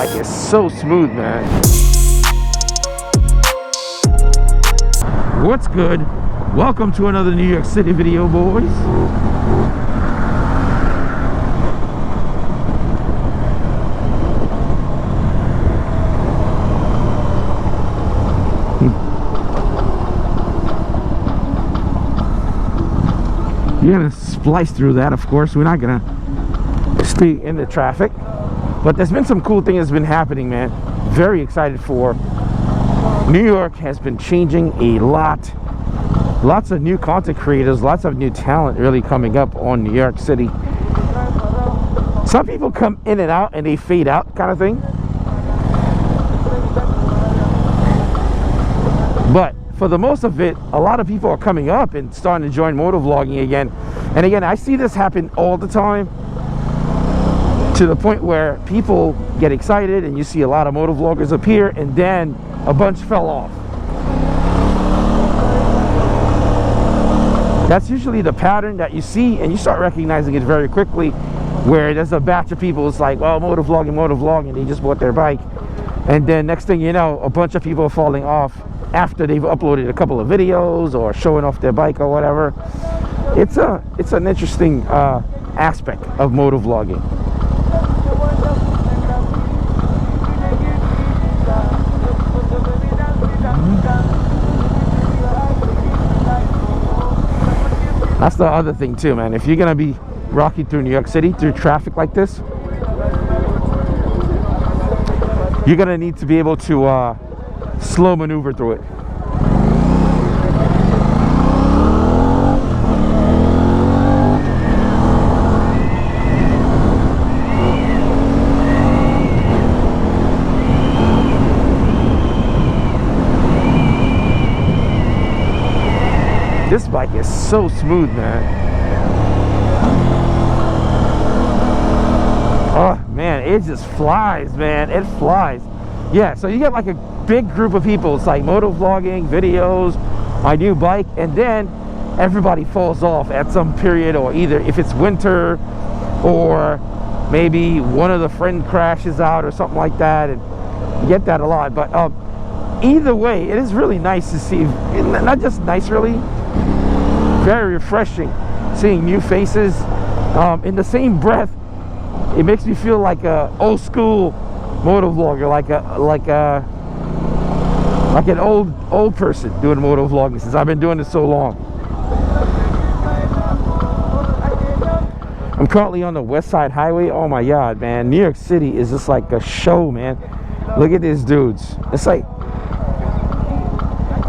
bike is so smooth, man. What's good? Welcome to another New York City video, boys. You're gonna splice through that, of course. We're not gonna stay in the traffic, but there's been some cool things that's been happening, man. Very excited for. New York has been changing a lot. Lots of new content creators, lots of new talent really coming up on New York City. Some people come in and out and they fade out, kind of thing. But for the most of it, a lot of people are coming up and starting to join motovlogging again. And again, I see this happen all the time, to the point where people get excited and you see a lot of motovloggers appear and then a bunch fell off. That's usually the pattern that you see, and you start recognizing it very quickly, where there's a batch of people. It's like, well, motovlogging, they just bought their bike, and then next thing you know, a bunch of people are falling off after they've uploaded a couple of videos or showing off their bike or whatever. It's an interesting aspect of motovlogging. That's the other thing too, man. If you're gonna be rocking through New York City through traffic like this, you're gonna need to be able to slow maneuver through it. This bike is so smooth, man. Oh man, it just flies, man. It flies. Yeah, so you get like a big group of people. It's like motovlogging, videos, my new bike, and then everybody falls off at some period, or either if it's winter or maybe one of the friend crashes out or something like that, and you get that a lot. But either way, it is really nice to see. Not just nice, really. Very refreshing seeing new faces. In the same breath, it makes me feel like a old school motovlogger, like an old person doing motovlogging, since I've been doing this so long. I'm currently on the West Side Highway. Oh my god, man, New York City is just like a show, man. Look at these dudes. It's like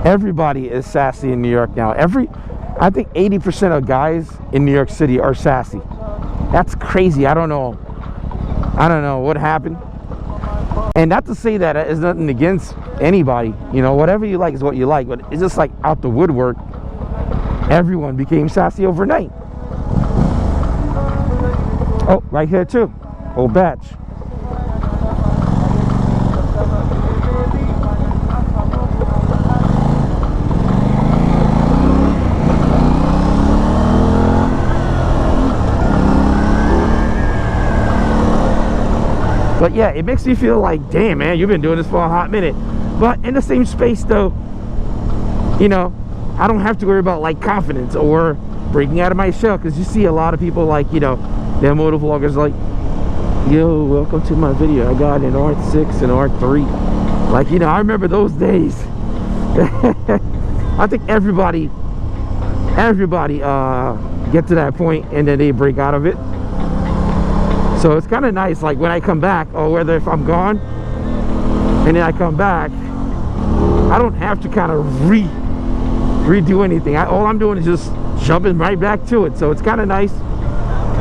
everybody is sassy in New York now. I think 80% of guys in New York City are sassy. That's crazy. I don't know what happened. And not to say that it's nothing against anybody. You know, whatever you like is what you like. But it's just like out the woodwork, everyone became sassy overnight. Oh, right here too. Old batch. But yeah, it makes me feel like, damn, man, you've been doing this for a hot minute. But in the same space, though, you know, I don't have to worry about like confidence or breaking out of my shell, because you see a lot of people like, you know, they're motovloggers like, yo, welcome to my video. I got an R6 and R3. Like, you know, I remember those days. I think everybody get to that point and then they break out of it. So it's kind of nice, like when I come back, or whether if I'm gone and then I come back, I don't have to kind of redo anything. All I'm doing is just jumping right back to it. So it's kind of nice,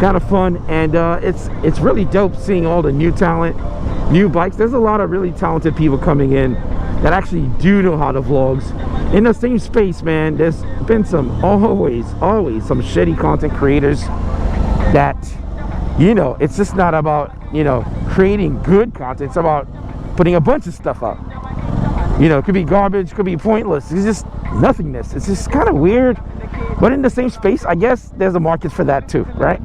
kind of fun, and it's really dope seeing all the new talent, new bikes. There's a lot of really talented people coming in that actually do know how to vlogs. In the same space, man, there's been always some shitty content creators that, you know, it's just not about, you know, creating good content. It's about putting a bunch of stuff up. You know, it could be garbage, could be pointless. It's just nothingness. It's just kind of weird. But in the same space, I guess there's a market for that too, right?